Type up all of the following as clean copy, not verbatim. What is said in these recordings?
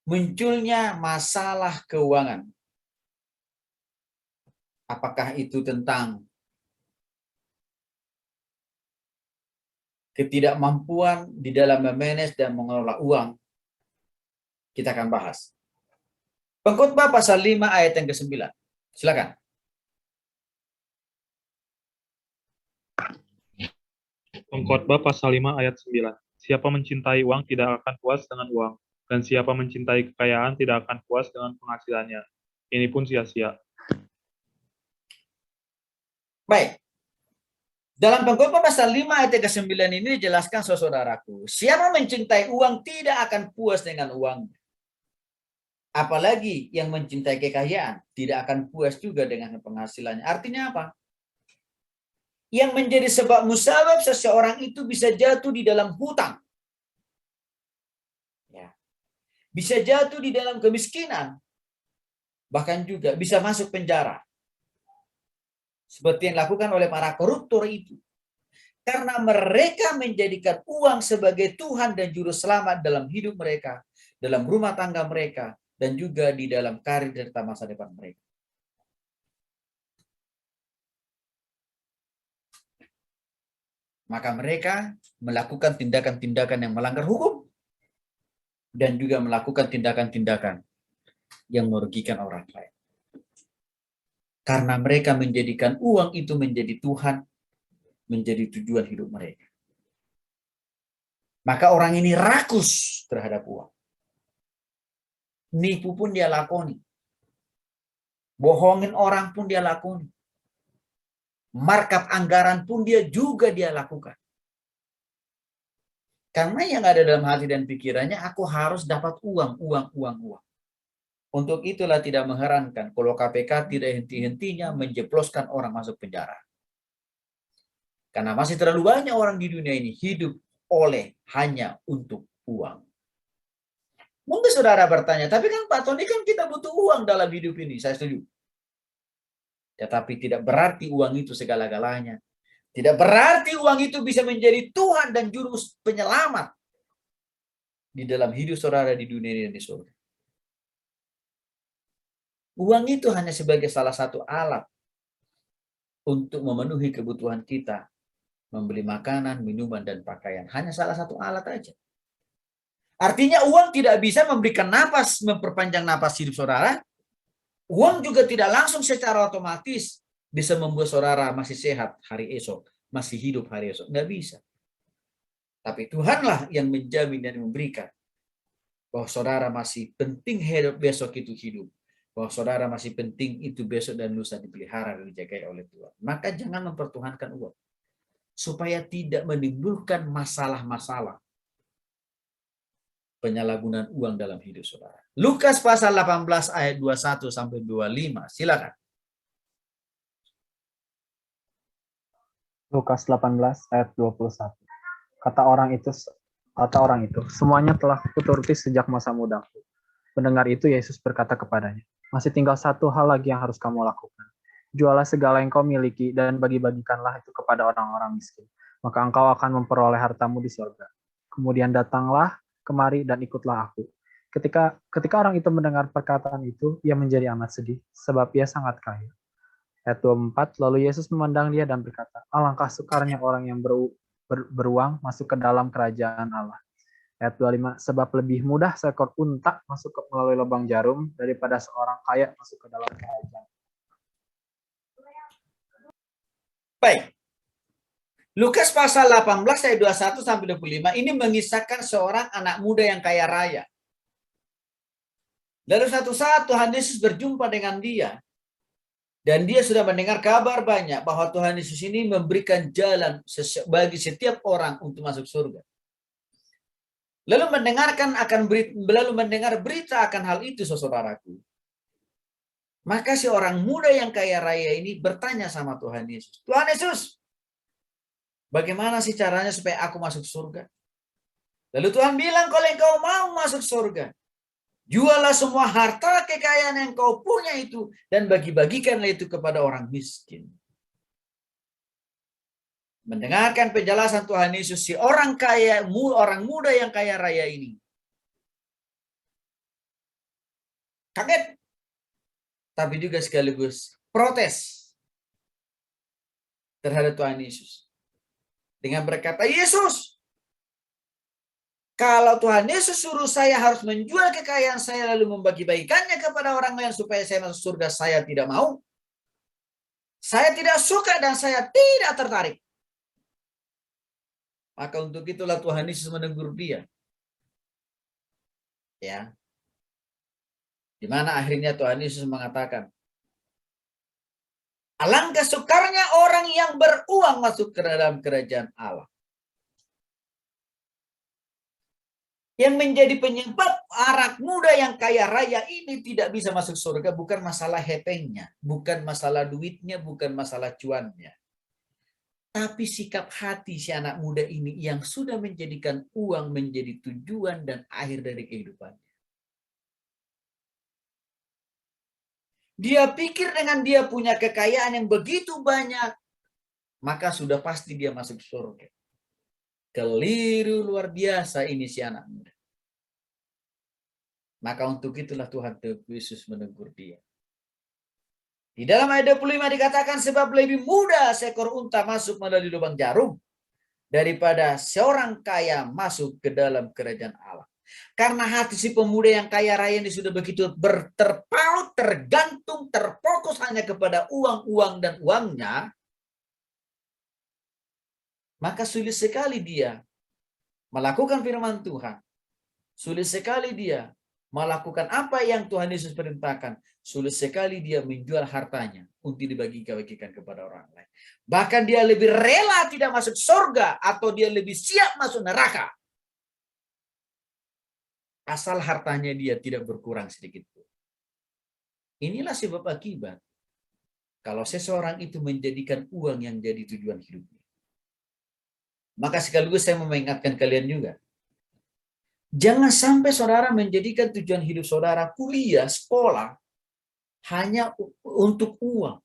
munculnya masalah keuangan. Apakah itu tentang ketidakmampuan di dalam memanage dan mengelola uang? Kita akan bahas. Pengkhotbah pasal 5 ayat yang ke-9. Silakan. Pengkhotbah pasal 5 ayat 9. Siapa mencintai uang tidak akan puas dengan uang, dan siapa mencintai kekayaan tidak akan puas dengan penghasilannya. Ini pun sia-sia. Baik. Dalam Pengkhotbah pasal 5 ayat ke-9 ini dijelaskan, saudaraku, siapa mencintai uang tidak akan puas dengan uang. Apalagi yang mencintai kekayaan tidak akan puas juga dengan penghasilannya. Artinya apa? Yang menjadi sebab musabab seseorang itu bisa jatuh di dalam hutang. Ya. Bisa jatuh di dalam kemiskinan. Bahkan juga bisa masuk penjara. Seperti yang dilakukan oleh para koruptor itu. Karena mereka menjadikan uang sebagai Tuhan dan juru selamat dalam hidup mereka, dalam rumah tangga mereka, dan juga di dalam karir serta masa depan mereka. Maka mereka melakukan tindakan-tindakan yang melanggar hukum dan juga melakukan tindakan-tindakan yang merugikan orang lain. Karena mereka menjadikan uang itu menjadi Tuhan, menjadi tujuan hidup mereka. Maka orang ini rakus terhadap uang. Nipu pun dia lakoni. Bohongin orang pun dia lakoni. Markup anggaran pun dia lakukan. Karena yang ada dalam hati dan pikirannya, aku harus dapat uang. Untuk itulah tidak mengherankan kalau KPK tidak henti-hentinya menjeploskan orang masuk penjara. Karena masih terlalu banyak orang di dunia ini hidup hanya untuk uang. Mungkin saudara bertanya, tapi kan Pak Tony, kan kita butuh uang dalam hidup ini. Saya setuju. Tetapi tidak berarti uang itu segala-galanya. Tidak berarti uang itu bisa menjadi Tuhan dan juru penyelamat di dalam hidup saudara di dunia ini dan di surga. Uang itu hanya sebagai salah satu alat untuk memenuhi kebutuhan kita, membeli makanan, minuman, dan pakaian. Hanya salah satu alat aja. Artinya uang tidak bisa memberikan napas, memperpanjang napas hidup saudara. Uang juga tidak langsung secara otomatis bisa membuat saudara masih sehat hari esok, masih hidup hari esok. Nggak bisa. Tapi Tuhanlah yang menjamin dan memberikan bahwa saudara masih penting hidup besok itu hidup. Bahwa saudara masih penting itu besok dan lusa dipelihara dan dijaga oleh Tuhan. Maka jangan mempertuhankan uang. Supaya tidak menimbulkan masalah-masalah penyalahgunaan uang dalam hidup saudara. Lukas pasal 18 ayat 21 sampai 25. Silakan. Lukas 18 ayat 21. Kata orang itu, semuanya telah kuturuti sejak masa mudaku. Mendengar itu, Yesus berkata kepadanya, masih tinggal satu hal lagi yang harus kamu lakukan. Jualah segala yang kau miliki dan bagi-bagikanlah itu kepada orang-orang miskin. Maka engkau akan memperoleh hartamu di surga. Kemudian datanglah kemari dan ikutlah aku. Ketika orang itu mendengar perkataan itu, ia menjadi amat sedih, sebab ia sangat kaya. Ayat 24, lalu Yesus memandang dia dan berkata, alangkah sukarnya orang yang beruang masuk ke dalam kerajaan Allah. Ayat 25, sebab lebih mudah seekor unta masuk melalui lubang jarum daripada seorang kaya masuk ke dalam kerajaan. Baik. Lukas pasal 18 ayat 21 sampai 25 ini mengisahkan seorang anak muda yang kaya raya. Lalu satu saat Tuhan Yesus berjumpa dengan dia. Dan dia sudah mendengar kabar banyak bahwa Tuhan Yesus ini memberikan jalan bagi setiap orang untuk masuk surga. Lalu mendengar berita akan hal itu, saudaraku. Maka si orang muda yang kaya raya ini bertanya sama Tuhan Yesus. Tuhan Yesus, bagaimana sih caranya supaya aku masuk surga? Lalu Tuhan bilang, kalau engkau mau masuk surga, jualah semua harta kekayaan yang kau punya itu dan bagi-bagikanlah itu kepada orang miskin. Mendengarkan penjelasan Tuhan Yesus, si orang muda yang kaya raya ini kaget, tapi juga sekaligus protes terhadap Tuhan Yesus. Dengan berkata, Yesus, kalau Tuhan Yesus suruh saya harus menjual kekayaan saya lalu membagi-bagikannya kepada orang lain supaya saya masuk surga, saya tidak mau. Saya tidak suka dan saya tidak tertarik. Maka untuk itulah Tuhan Yesus menegur dia. Ya. Di mana akhirnya Tuhan Yesus mengatakan, alangkah sukarnya orang yang beruang masuk ke dalam kerajaan Allah. Yang menjadi penyebab anak muda yang kaya raya ini tidak bisa masuk surga bukan masalah hepengnya, bukan masalah duitnya, bukan masalah cuannya. Tapi sikap hati si anak muda ini yang sudah menjadikan uang menjadi tujuan dan akhir dari kehidupannya. Dia pikir dengan dia punya kekayaan yang begitu banyak, maka sudah pasti dia masuk surga. Keliru luar biasa ini si anak muda. Maka untuk itulah Tuhan Yesus menegur dia. Di dalam ayat 25 dikatakan, sebab lebih mudah seekor unta masuk melalui lubang jarum daripada seorang kaya masuk ke dalam kerajaan Allah. Karena hati si pemuda yang kaya raya ini sudah begitu terpaut, tergantung, terfokus hanya kepada uang dan uangnya, maka sulit sekali dia melakukan firman Tuhan. Sulit sekali dia melakukan apa yang Tuhan Yesus perintahkan. Sulit sekali dia menjual hartanya untuk dibagi-bagikan kepada orang lain. Bahkan dia lebih rela tidak masuk surga atau dia lebih siap masuk neraka. Asal hartanya dia tidak berkurang sedikit pun. Inilah sebab akibat kalau seseorang itu menjadikan uang yang jadi tujuan hidupnya. Maka sekaligus saya mau mengingatkan kalian juga. Jangan sampai saudara menjadikan tujuan hidup saudara kuliah, sekolah, hanya untuk uang.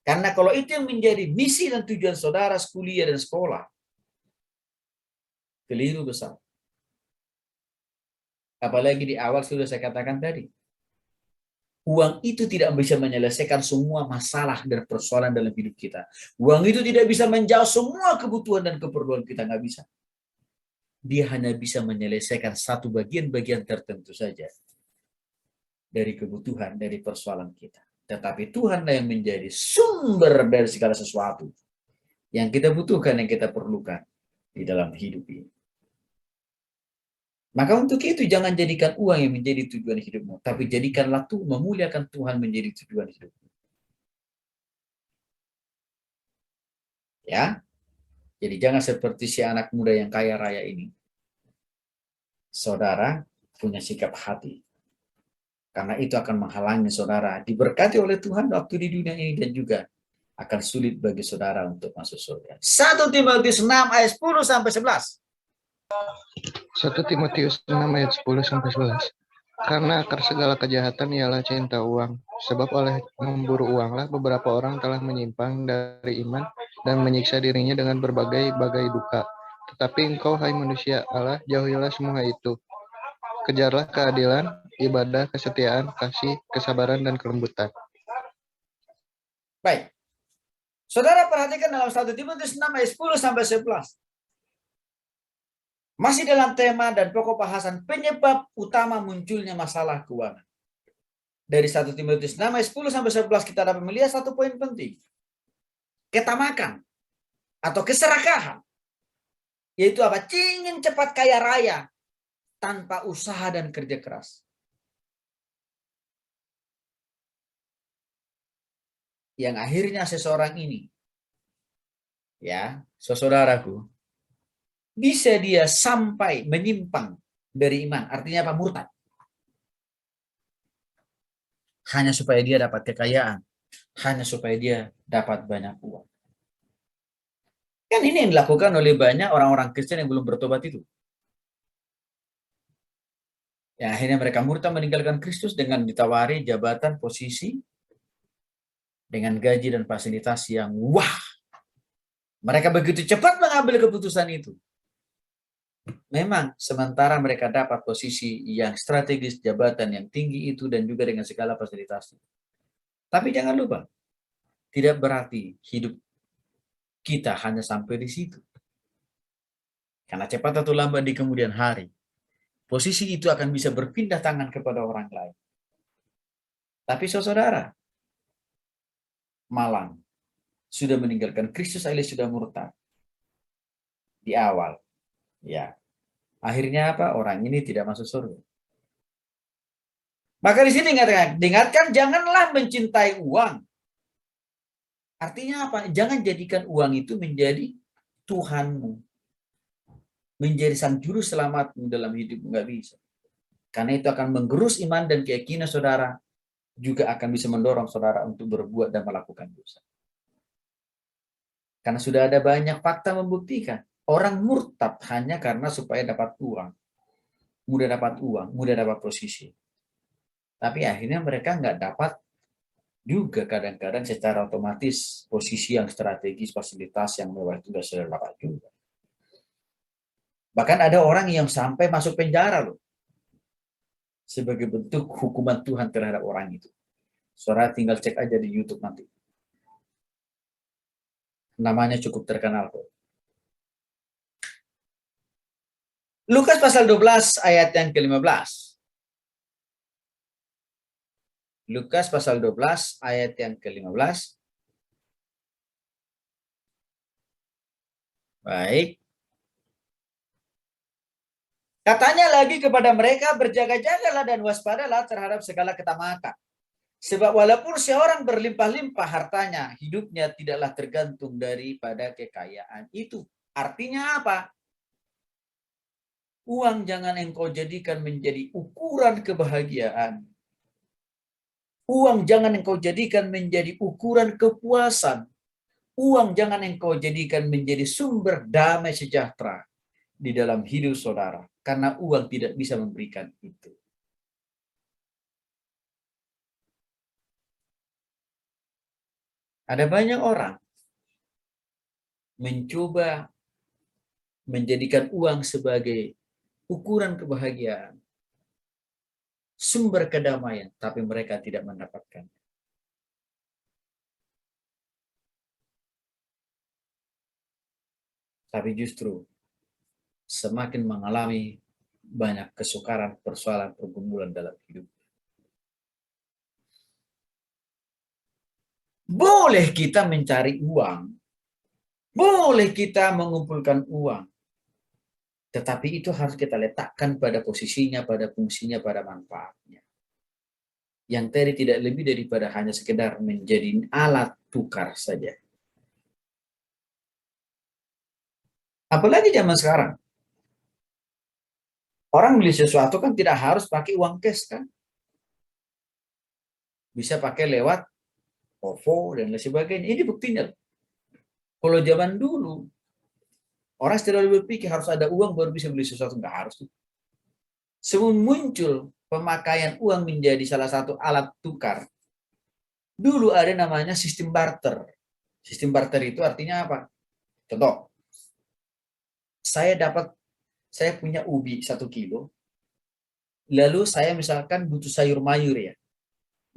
Karena kalau itu yang menjadi misi dan tujuan saudara kuliah dan sekolah, keliru besar. Apalagi di awal sudah saya katakan tadi. Uang itu tidak bisa menyelesaikan semua masalah dan persoalan dalam hidup kita. Uang itu tidak bisa menjawab semua kebutuhan dan keperluan kita, nggak bisa. Dia hanya bisa menyelesaikan satu bagian-bagian tertentu saja dari kebutuhan, dari persoalan kita. Tetapi Tuhanlah yang menjadi sumber dari segala sesuatu yang kita butuhkan, yang kita perlukan di dalam hidup ini. Maka untuk itu jangan jadikan uang yang menjadi tujuan hidupmu, tapi jadikanlah memuliakan Tuhan menjadi tujuan hidupmu. Ya, jadi jangan seperti si anak muda yang kaya raya ini. Saudara punya sikap hati. Karena itu akan menghalangi saudara diberkati oleh Tuhan waktu di dunia ini dan juga akan sulit bagi saudara untuk masuk surga. 1 Timotius 6 ayat 10 sampai 11. 1 Timotius 6 ayat 10 sampai 11. Karena akar segala kejahatan ialah cinta uang. Sebab oleh memburu uanglah beberapa orang telah menyimpang dari iman dan menyiksa dirinya dengan berbagai-bagai duka. Tetapi engkau, hai manusia Allah, jauhilah semua itu. Kejarlah keadilan, ibadah, kesetiaan, kasih, kesabaran, dan kelembutan. Baik. Saudara perhatikan dalam 1 Timotius 6 ayat 10 sampai 11. Masih dalam tema dan pokok bahasan penyebab utama munculnya masalah keuangan. Dari 1 Timotius 6 ayat 10 sampai 11 kita dapat melihat satu poin penting. Ketamakan atau keserakahan. Yaitu apa? Ingin cepat kaya raya tanpa usaha dan kerja keras. Yang akhirnya seseorang ini, ya, saudaraku, bisa dia sampai menyimpang dari iman. Artinya apa? Murtad. Hanya supaya dia dapat kekayaan. Hanya supaya dia dapat banyak uang. Kan ini yang dilakukan oleh banyak orang-orang Kristen yang belum bertobat itu. Ya, akhirnya mereka murtad meninggalkan Kristus dengan ditawari jabatan, posisi, dengan gaji dan fasilitas yang wah. Mereka begitu cepat mengambil keputusan itu. Memang sementara mereka dapat posisi yang strategis, jabatan yang tinggi itu, dan juga dengan segala fasilitasnya. Tapi jangan lupa, tidak berarti hidup kita hanya sampai di situ. Karena cepat atau lambat di kemudian hari, posisi itu akan bisa berpindah tangan kepada orang lain. Tapi saudara, malang sudah meninggalkan Kristus alias sudah murtad di awal. Ya, akhirnya apa? Orang ini tidak masuk surga. Maka di sini diingatkan janganlah mencintai uang. Artinya apa? Jangan jadikan uang itu menjadi Tuhanmu, menjadi sang juru selamatmu dalam hidupmu, nggak bisa. Karena itu akan menggerus iman dan keyakinan saudara, juga akan bisa mendorong saudara untuk berbuat dan melakukan dosa. Karena sudah ada banyak fakta membuktikan orang murtad hanya karena supaya dapat uang, mudah dapat posisi. Tapi akhirnya mereka nggak dapat juga kadang-kadang secara otomatis posisi yang strategis, fasilitas yang mewah itu sudah dapat juga. Bahkan ada orang yang sampai masuk penjara loh, sebagai bentuk hukuman Tuhan terhadap orang itu. Saudara tinggal cek aja di YouTube nanti. Namanya cukup terkenal kok. Lukas pasal 12 ayat yang ke-15. Lukas pasal 12 ayat yang ke-15. Baik. Katanya lagi kepada mereka, berjaga-jagalah dan waspadalah terhadap segala ketamakan. Sebab walaupun seorang berlimpah-limpah hartanya, hidupnya tidaklah tergantung daripada kekayaan itu. Artinya apa? Uang jangan engkau jadikan menjadi ukuran kebahagiaan. Uang jangan engkau jadikan menjadi ukuran kepuasan. Uang jangan engkau jadikan menjadi sumber damai sejahtera di dalam hidup saudara. Karena uang tidak bisa memberikan itu. Ada banyak orang mencoba menjadikan uang sebagai ukuran kebahagiaan, sumber kedamaian, tapi mereka tidak mendapatkan. Tapi justru semakin mengalami banyak kesukaran, persoalan, pergumulan dalam hidup. Boleh kita mencari uang, boleh kita mengumpulkan uang, tetapi itu harus kita letakkan pada posisinya, pada fungsinya, pada manfaatnya. Yang tadi tidak lebih daripada hanya sekedar menjadi alat tukar saja. Apalagi zaman sekarang. Orang beli sesuatu kan tidak harus pakai uang cash kan. Bisa pakai lewat OVO dan lain sebagainya. Ini buktinya. Kalau zaman dulu, orang selalu berpikir harus ada uang baru bisa beli sesuatu. Nggak harus. Sebelum muncul pemakaian uang menjadi salah satu alat tukar, dulu ada namanya sistem barter. Sistem barter itu artinya apa? Contoh, saya punya ubi 1 kilo, lalu saya misalkan butuh sayur mayur ya,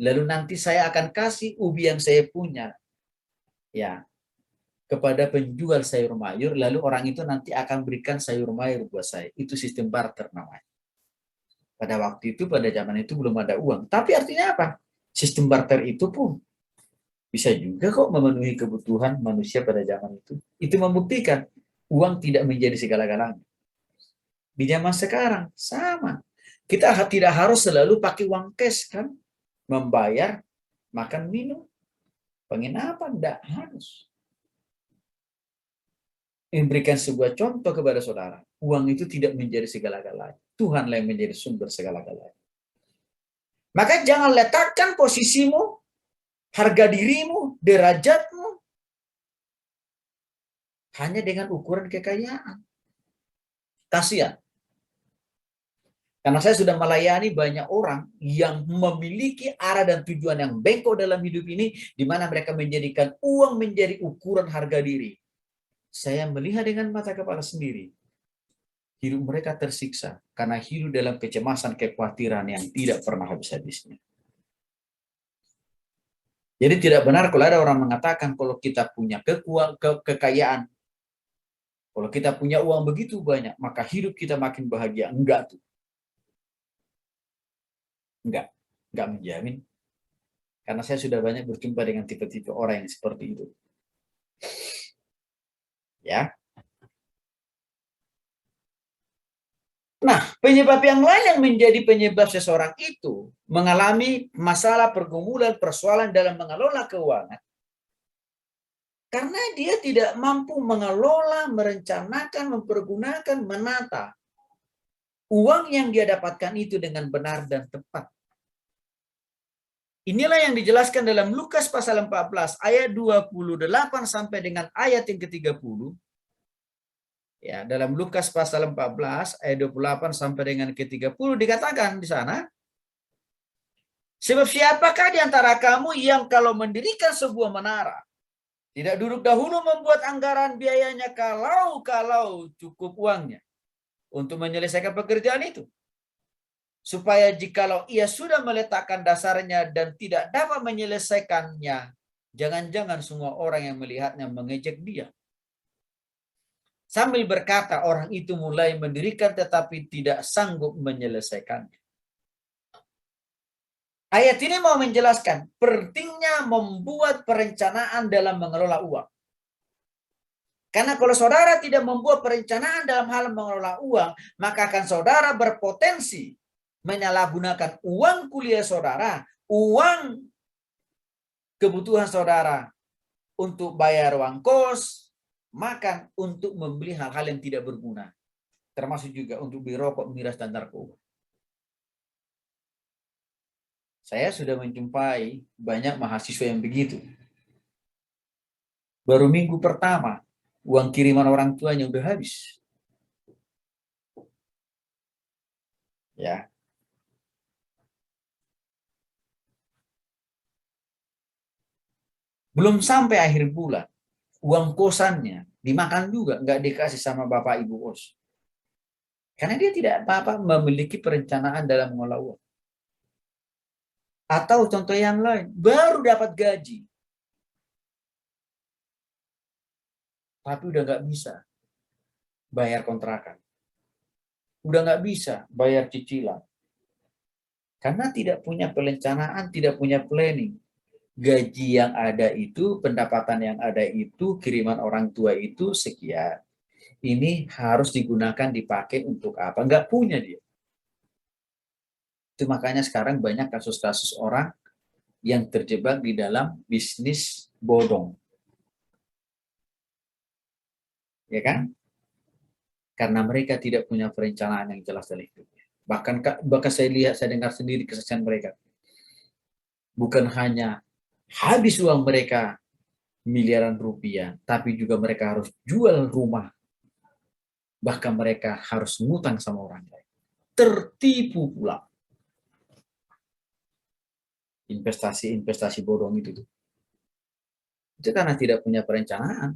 lalu nanti saya akan kasih ubi yang saya punya ya kepada penjual sayur mayur, lalu orang itu nanti akan berikan sayur mayur buat saya. Itu sistem barter namanya. Pada waktu itu, pada zaman itu belum ada uang. Tapi artinya apa? Sistem barter itu pun bisa juga kok memenuhi kebutuhan manusia pada zaman itu. Itu membuktikan uang tidak menjadi segala-galanya. Di zaman sekarang sama. Kita tidak harus selalu pakai uang cash kan, membayar makan minum, penginapan, tidak harus. Memberikan sebuah contoh kepada saudara, uang itu tidak menjadi segala-galanya. Tuhanlah yang menjadi sumber segala-galanya. Maka jangan letakkan posisimu, harga dirimu, derajatmu hanya dengan ukuran kekayaan. Kasihan. Karena saya sudah melayani banyak orang yang memiliki arah dan tujuan yang bengkok dalam hidup ini, di mana mereka menjadikan uang menjadi ukuran harga diri. Saya melihat dengan mata kepala sendiri. hidup mereka tersiksa karena hidup dalam kecemasan, kekhawatiran yang tidak pernah habis-habisnya. Jadi tidak benar kalau ada orang mengatakan kalau kita punya kekayaan, kalau kita punya uang begitu banyak, maka hidup kita makin bahagia. Enggak tuh. Enggak menjamin. Karena saya sudah banyak berjumpa dengan tipe-tipe orang yang seperti itu. Ya. Nah, penyebab yang lain yang menjadi penyebab seseorang itu mengalami masalah, pergumulan, persoalan dalam mengelola keuangan. Karena dia tidak mampu mengelola, merencanakan, mempergunakan, menata uang yang dia dapatkan itu dengan benar dan tepat. Inilah yang dijelaskan dalam Lukas pasal 14 ayat 28 sampai dengan ayat yang ke-30. Ya, dalam Lukas pasal 14 ayat 28 sampai dengan ke-30 dikatakan di sana, sebab siapakah di antara kamu yang kalau mendirikan sebuah menara tidak duduk dahulu membuat anggaran biayanya kalau cukup uangnya untuk menyelesaikan pekerjaan itu, supaya jikalau ia sudah meletakkan dasarnya dan tidak dapat menyelesaikannya, jangan-jangan semua orang yang melihatnya mengejek dia. Sambil berkata, orang itu mulai mendirikan tetapi tidak sanggup menyelesaikannya. Ayat ini mau menjelaskan pentingnya membuat perencanaan dalam mengelola uang. Karena kalau saudara tidak membuat perencanaan dalam hal mengelola uang, maka akan saudara berpotensi menyalahgunakan uang kuliah saudara, uang kebutuhan saudara untuk bayar uang kos, makan, untuk membeli hal-hal yang tidak berguna. Termasuk juga untuk beli rokok, miras, dan narkoba. Saya sudah menjumpai banyak mahasiswa yang begitu. Baru minggu pertama, uang kiriman orang tuanya udah habis. Ya. Belum sampai akhir bulan, uang kosannya dimakan juga, nggak dikasih sama bapak ibu kos. Karena dia tidak apa-apa memiliki perencanaan dalam mengelola uang. Atau contoh yang lain, baru dapat gaji, tapi udah nggak bisa bayar kontrakan, udah nggak bisa bayar cicilan, karena tidak punya perencanaan, tidak punya planning. Gaji yang ada itu, pendapatan yang ada itu, kiriman orang tua itu sekian. Ini harus digunakan, dipakai untuk apa? Nggak punya dia. Itu makanya sekarang banyak kasus-kasus orang yang terjebak di dalam bisnis bodong. Ya kan? Karena mereka tidak punya perencanaan yang jelas dalam hidupnya. Bahkan saya dengar sendiri kesaksian mereka. Bukan hanya habis uang mereka miliaran rupiah, tapi juga mereka harus jual rumah. Bahkan mereka harus ngutang sama orang lain. Tertipu pula. Investasi bodong itu. Itu karena tidak punya perencanaan.